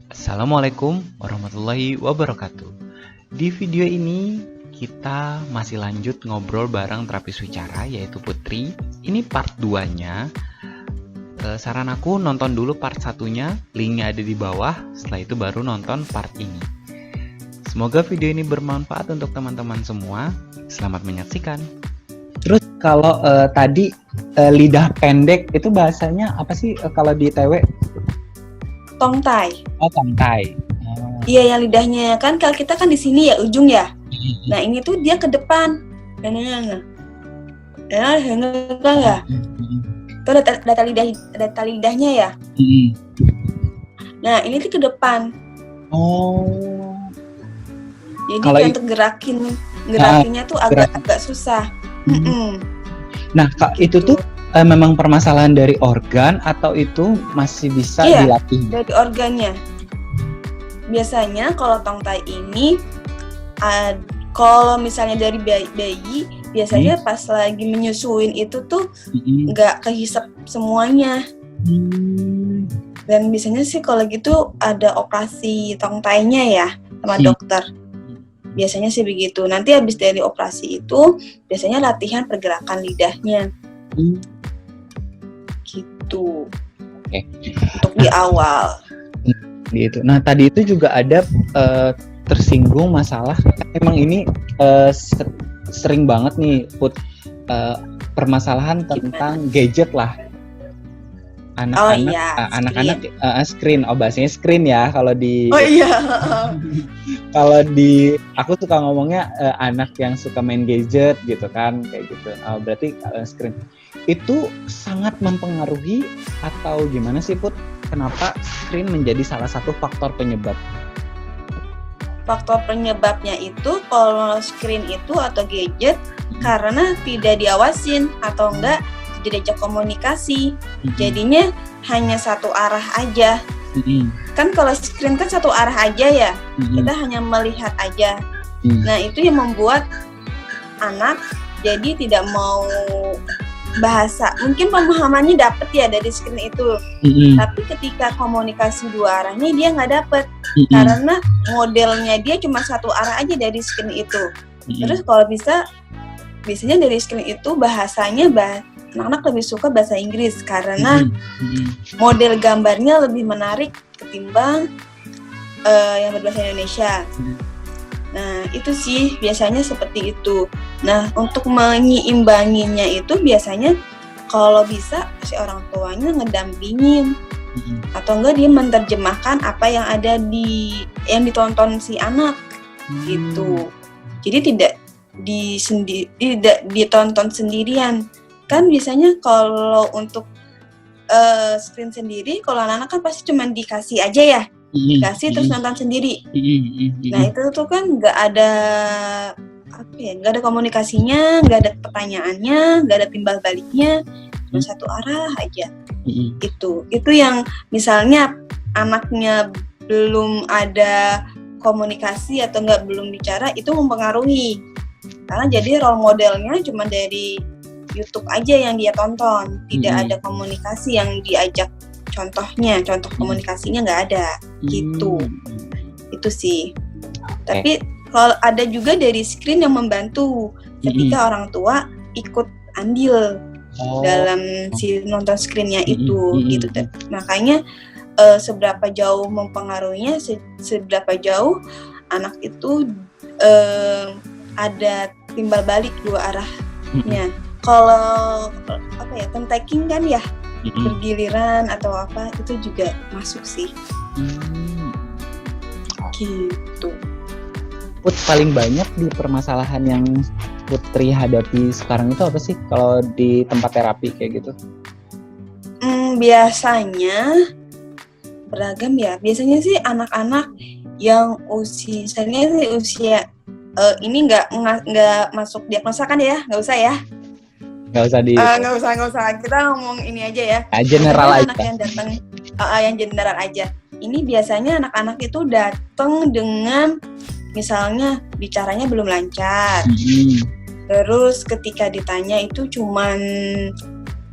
Assalamualaikum warahmatullahi wabarakatuh. Di video ini kita masih lanjut ngobrol bareng terapis wicara yaitu Putri. Ini part 2-nya. Saran aku nonton dulu part 1-nya, linknya ada di bawah. Setelah itu baru nonton part ini. Semoga video ini bermanfaat untuk teman-teman semua. Selamat menyaksikan. Terus kalau tadi lidah pendek itu bahasanya apa sih kalau di TW? Tongtai. Oh, tongtai. Iya, yang lidahnya kan kalau kita kan di sini ya ujung ya. Nah ini tuh dia ke depan. Ya, kan ya. Itu data lidahnya ya. Nah ini tuh ke depan. Oh. Jadi Kalau untuk gerakinnya tuh agak susah. Nah itu tuh memang permasalahan dari organ atau itu masih bisa dilatih? Dari organnya. Biasanya kalau tongtai ini, kalau misalnya dari bayi biasanya pas lagi menyusuin itu tuh nggak kehisap semuanya. Dan biasanya sih kalau gitu ada operasi tongtainya ya sama dokter. Biasanya sih begitu. Nanti habis dari operasi itu biasanya latihan pergerakan lidahnya. Gitu. Oke. Untuk di awal. Gitu. Nah tadi itu juga ada tersinggung masalah. Emang ini sering banget nih permasalahan tentang gadget lah. Anak-anak screen. Oh bahasanya screen ya kalau di. Oh iya. Kalau di aku suka ngomongnya anak yang suka main gadget gitu kan kayak gitu. Berarti screen itu sangat mempengaruhi atau gimana sih Put? Kenapa screen menjadi salah satu faktor penyebab? Faktor penyebabnya itu kalau screen itu atau gadget karena tidak diawasin atau enggak diajak komunikasi. Jadinya hanya satu arah aja. Kan kalau screen kan satu arah aja ya. Kita hanya melihat aja. Nah, itu yang membuat anak jadi tidak mau bahasa. Mungkin pemahamannya dapat ya dari screen itu. Tapi ketika komunikasi dua arahnya dia nggak dapat. Karena modelnya dia cuma satu arah aja dari screen itu. Terus kalau biasanya dari screen itu bahasanya anak-anak lebih suka bahasa Inggris karena model gambarnya lebih menarik ketimbang yang berbahasa Indonesia. Nah itu sih biasanya seperti itu. Nah untuk menyeimbanginya itu biasanya kalau bisa si orang tuanya ngedampingin atau enggak dia menerjemahkan apa yang ada yang ditonton si anak gitu. Jadi tidak ditonton sendirian. Kan biasanya kalau untuk screen sendiri, kalau anak-anak kan pasti cuma dikasih aja ya, dikasih terus nonton sendiri. Nah itu tuh kan nggak ada komunikasinya, nggak ada pertanyaannya, nggak ada timbal baliknya, cuma satu arah aja. Itu yang misalnya anaknya belum ada komunikasi atau belum bicara, itu mempengaruhi. Karena jadi role modelnya cuma dari YouTube aja yang dia tonton, tidak ada komunikasi yang diajak contoh komunikasinya nggak ada, gitu. Itu sih. Tapi kalau ada juga dari screen yang membantu ketika orang tua ikut andil dalam si nonton screennya itu, gitu. Makanya seberapa jauh mempengaruhinya, seberapa jauh anak itu ada timbal balik dua arahnya. Kalau tentaking kan ya bergiliran atau apa itu juga masuk sih. Gitu. Put paling banyak di permasalahan yang Putri hadapi sekarang itu apa sih kalau di tempat terapi kayak gitu? Biasanya beragam ya. Biasanya sih anak-anak yang usia ini nggak masuk diagnosa kan ya, nggak usah ya. Nggak usah. Kita ngomong ini aja ya. General aja. Anak yang datang, yang general aja. Ini biasanya anak-anak itu datang dengan misalnya bicaranya belum lancar. Terus ketika ditanya itu cuman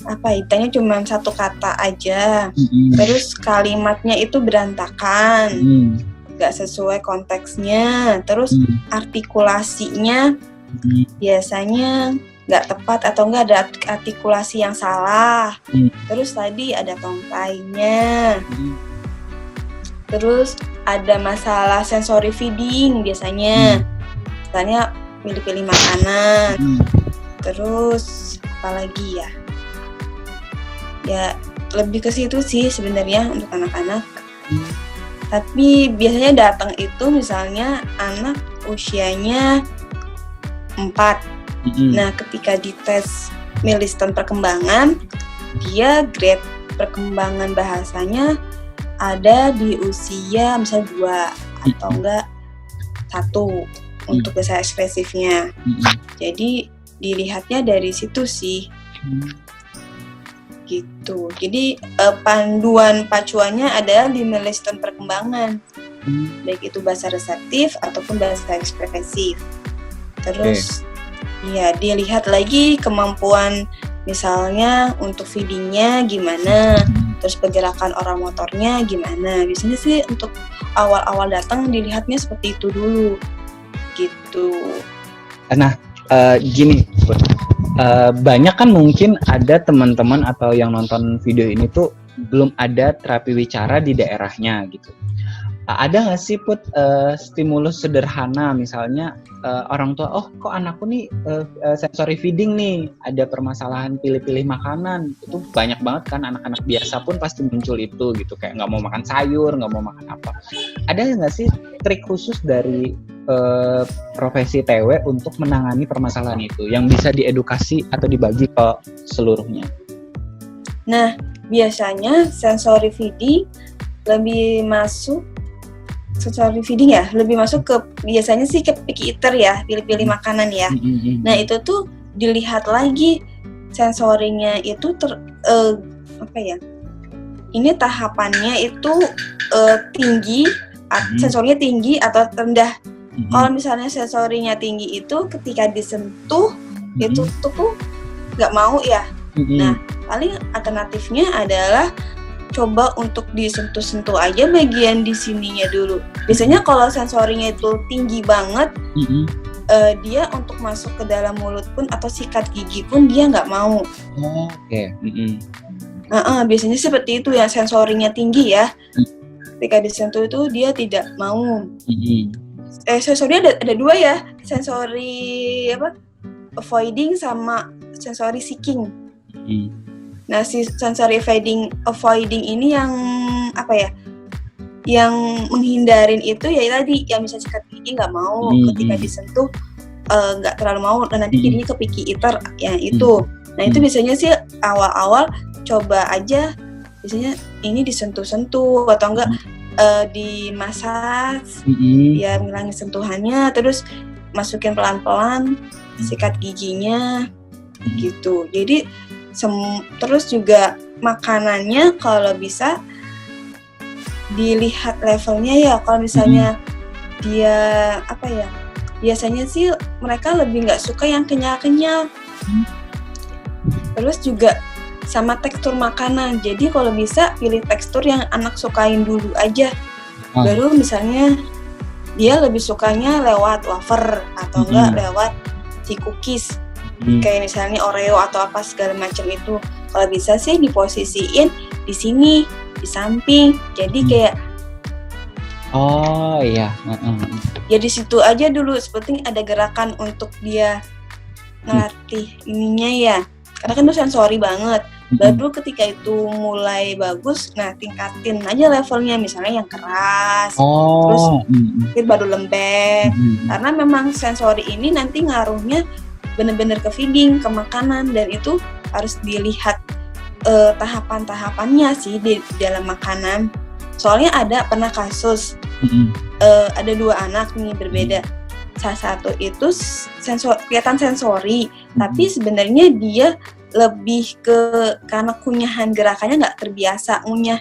ditanya cuma satu kata aja, terus kalimatnya itu berantakan, nggak sesuai konteksnya, terus artikulasinya biasanya nggak tepat atau nggak ada artikulasi yang salah, terus tadi ada tongkainya, terus ada masalah sensory feeding biasanya, misalnya pilih-pilih makanan, terus apalagi ya lebih ke situ sih sebenarnya untuk anak-anak. Tapi biasanya datang itu misalnya anak usianya 4. Nah, ketika dites milestone perkembangan, dia grade perkembangan bahasanya ada di usia misalnya 2 atau enggak 1 untuk bahasa ekspresifnya. Jadi dilihatnya dari situ sih. Gitu. Jadi panduan pacuannya adalah di milestone perkembangan, baik itu bahasa reseptif ataupun bahasa ekspresif. Terus ya dilihat lagi kemampuan misalnya untuk feedingnya gimana, terus pergerakan orang motornya gimana. Biasanya sih untuk awal-awal datang dilihatnya seperti itu dulu gitu. Nah, gini, banyak kan mungkin ada teman-teman atau yang nonton video ini tuh belum ada terapi wicara di daerahnya gitu. Ada nggak sih Put stimulus sederhana misalnya orang tua, oh kok anakku nih sensory feeding nih, ada permasalahan pilih-pilih makanan, itu banyak banget kan anak-anak biasa pun pasti muncul itu gitu, kayak nggak mau makan sayur, nggak mau makan apa. Ada nggak sih trik khusus dari profesi TW untuk menangani permasalahan itu yang bisa diedukasi atau dibagi ke seluruhnya? Nah, biasanya sensory feeding lebih masuk ke biasanya sih ke picky eater ya, pilih-pilih makanan ya. Nah, itu tuh dilihat lagi sensorinya itu ini tahapannya itu tinggi, sensorinya tinggi atau rendah. Kalau misalnya sensorinya tinggi itu ketika disentuh itu tuh nggak mau ya. Nah, paling alternatifnya adalah coba untuk disentuh-sentuh aja bagian di sininya dulu. Biasanya kalau sensorinya itu tinggi banget, dia untuk masuk ke dalam mulut pun atau sikat gigi pun dia nggak mau. Biasanya seperti itu ya, sensorinya tinggi ya. Ketika disentuh itu dia tidak mau. Sensorinya ada 2 ya, sensori avoiding sama sensori seeking. Nah, si sensory avoiding ini yang yang menghindarin itu ya tadi, yang bisa sikat gigi nggak mau, ketika disentuh nggak terlalu mau, dan nanti jadinya ke picky eater ya itu. Nah, itu biasanya sih awal-awal coba aja, biasanya ini disentuh-sentuh atau enggak dimasaj, ya ngilangin sentuhannya, terus masukin pelan-pelan sikat giginya gitu. Jadi terus juga makanannya kalau bisa dilihat levelnya ya. Kalau misalnya dia biasanya sih mereka lebih nggak suka yang kenyal-kenyal. Terus juga sama tekstur makanan. Jadi kalau bisa pilih tekstur yang anak sukain dulu aja. Baru misalnya dia lebih sukanya lewat wafer atau enggak lewat si cookies. Kayak misalnya Oreo atau apa segala macam itu. Kalau bisa sih diposisiin di sini, di samping. Jadi kayak ya di situ aja dulu, seperti ada gerakan untuk dia ngelatih ininya ya. Karena kan itu sensori banget. Baru ketika itu mulai bagus, nah tingkatin aja levelnya, misalnya yang keras, terus baru lembek. Karena memang sensori ini nanti ngaruhnya benar-benar ke feeding, ke makanan, dan itu harus dilihat tahapan-tahapannya sih di dalam makanan. Soalnya pernah kasus ada 2 anak nih berbeda. Salah satu itu kelihatan sensori, tapi sebenarnya dia lebih karena kunyahan gerakannya nggak terbiasa ngunyah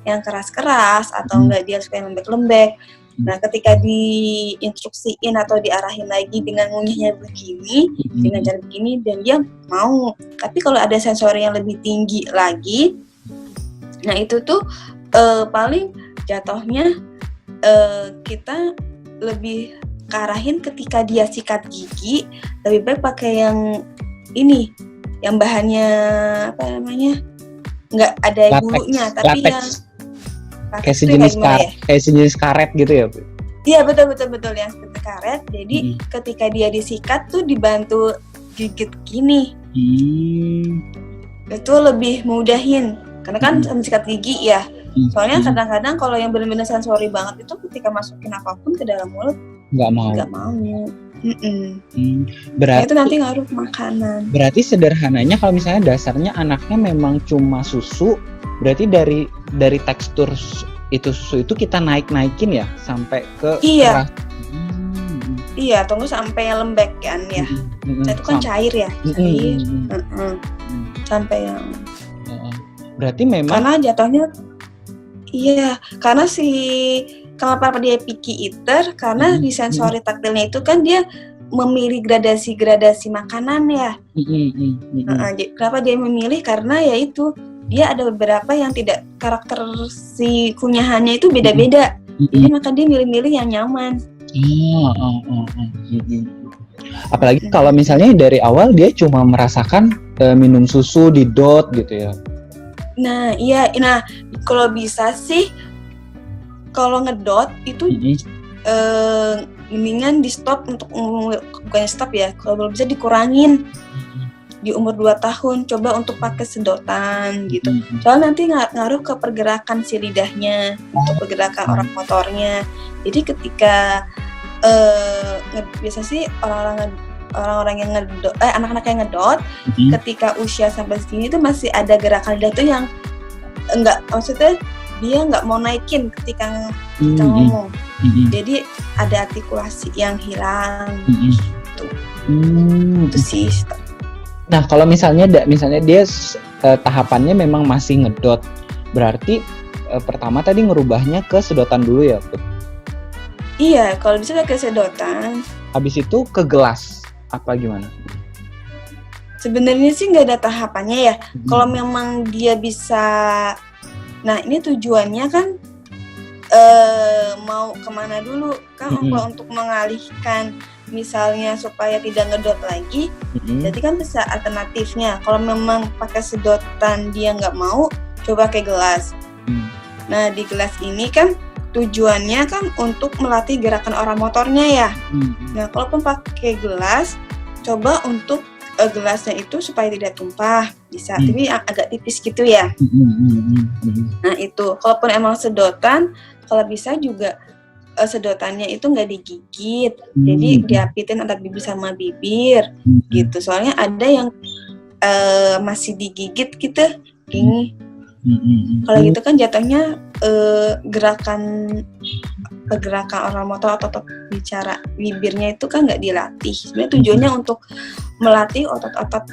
yang keras-keras atau enggak, dia suka yang lembek-lembek. Nah, ketika diinstruksiin atau diarahin lagi dengan ngunyahnya begini, dengan cara begini, dan dia mau. Tapi kalau ada sensori yang lebih tinggi lagi, nah itu tuh paling jatuhnya kita lebih karahin ketika dia sikat gigi, lebih baik pakai yang ini, yang bahannya apa namanya, nggak ada Latex. bulunya, tapi Latex. yang Kayak sejenis kayak sejenis karet gitu ya, Bu? Iya, betul yang seperti karet. Jadi ketika dia disikat tuh dibantu gigit gini. Itu lebih mudahin, karena kan sikat gigi ya. Soalnya kadang-kadang kalau yang benar-benar sensori banget itu ketika masukin apapun ke dalam mulut nggak mau. Berarti itu nanti ngaruh ke makanan. Berarti sederhananya kalau misalnya dasarnya anaknya memang cuma susu, berarti dari tekstur susu itu kita naikin ya sampai ke keras. Iya, tunggu sampai lembek kan ya. Itu kan cair ya. Sampai yang. Berarti memang. Karena jatuhnya. Iya, karena kenapa dia picky eater? Karena di sensori taktilnya itu kan dia memilih gradasi makanan ya. Kenapa dia memilih? Karena ya itu dia ada beberapa yang tidak, karakter si kunyahannya itu beda-beda. Jadi maka dia milih-milih yang nyaman. Apalagi kalau misalnya dari awal dia cuma merasakan minum susu di dot gitu ya. Nah, iya. Nah, kalau bisa sih, kalau ngedot itu mendingan di stop bukannya stop ya. Kalau belum bisa dikurangin di umur 2 tahun. Coba untuk pakai sedotan gitu. Soalnya nanti ngaruh ke pergerakan si lidahnya, untuk pergerakan orak motornya. Jadi ketika biasa sih orang-orang yang ngedot, anak-anak yang ngedot, ketika usia sampai segini tuh masih ada gerakan lidah tuh yang enggak, maksudnya dia nggak mau naikin ketika ngomong. Jadi ada artikulasi yang hilang gitu. Itu sih. Nah, kalau misalnya dia tahapannya memang masih ngedot, berarti pertama tadi ngerubahnya ke sedotan dulu ya, Put? Iya, kalau bisa ke sedotan. Habis itu ke gelas, apa gimana? Sebenarnya sih nggak ada tahapannya ya. Kalau memang dia bisa, nah ini tujuannya kan mau kemana dulu kan? Untuk mengalihkan, misalnya supaya tidak ngedot lagi. Jadi kan bisa alternatifnya. Kalau memang pakai sedotan dia nggak mau, coba pakai gelas. Nah di gelas ini kan tujuannya kan untuk melatih gerakan oral motornya ya. Nah, kalaupun pakai gelas, coba untuk gelasnya itu supaya tidak tumpah, bisa. Tapi agak tipis gitu ya. Nah, itu. Kalaupun emang sedotan, kalau bisa juga sedotannya itu nggak digigit. Jadi diapitin antara bibir sama bibir, gitu. Soalnya ada yang masih digigit gitu, gini. Kalau gitu kan jatuhnya pergerakan oral motor atau bicara bibirnya itu kan nggak dilatih. Sebenarnya tujuannya untuk melatih otot-otot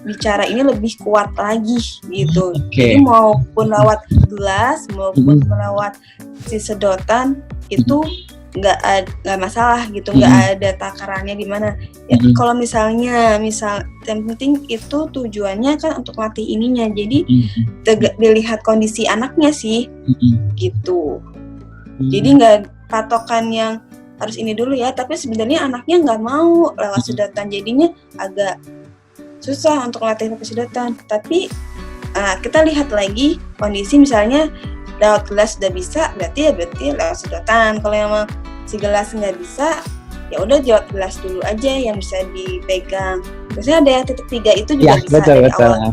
bicara ini lebih kuat lagi gitu. Jadi maupun lewat gelas maupun lewat si sedotan itu nggak masalah gitu, nggak ada takarannya di mana. Ya, kalau misalnya yang penting itu tujuannya kan untuk latih ininya. Jadi dilihat kondisi anaknya sih, gitu. Jadi nggak patokan yang harus ini dulu ya. Tapi sebenarnya anaknya nggak mau lewat sedotan, jadinya agak susah untuk latih pakai sedotan. Tapi kita lihat lagi kondisi, misalnya lewat gelas udah bisa, berarti lewat sedotan. Kalau emang si gelas nggak bisa, ya udah jawab gelas dulu aja yang bisa dipegang. Biasanya ada yang titik 3 itu juga ya, bisa betul, dari betul. awal.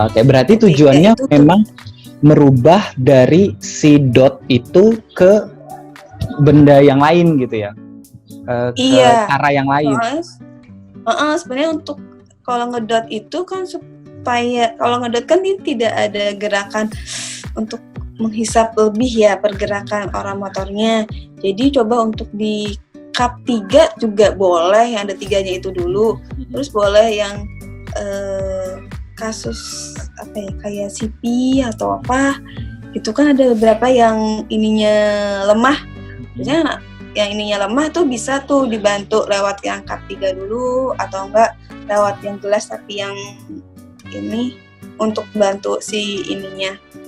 Oke, berarti tujuannya memang merubah dari si dot itu ke benda yang lain gitu ya, ke cara yang lain. Sebenarnya untuk kalau ngedot itu kan supaya, kalau ngedot kan dia tidak ada gerakan untuk menghisap lebih ya pergerakan oral motornya. Jadi coba untuk di cup 3 juga boleh, yang ada 3-nya itu dulu. Terus boleh yang kasus apa ya, kayak CP atau apa, itu kan ada beberapa yang ininya lemah. Biasanya yang ininya lemah tuh bisa tuh dibantu lewat yang Cat 3 dulu, atau enggak lewat yang gelas tapi yang ini untuk bantu si ininya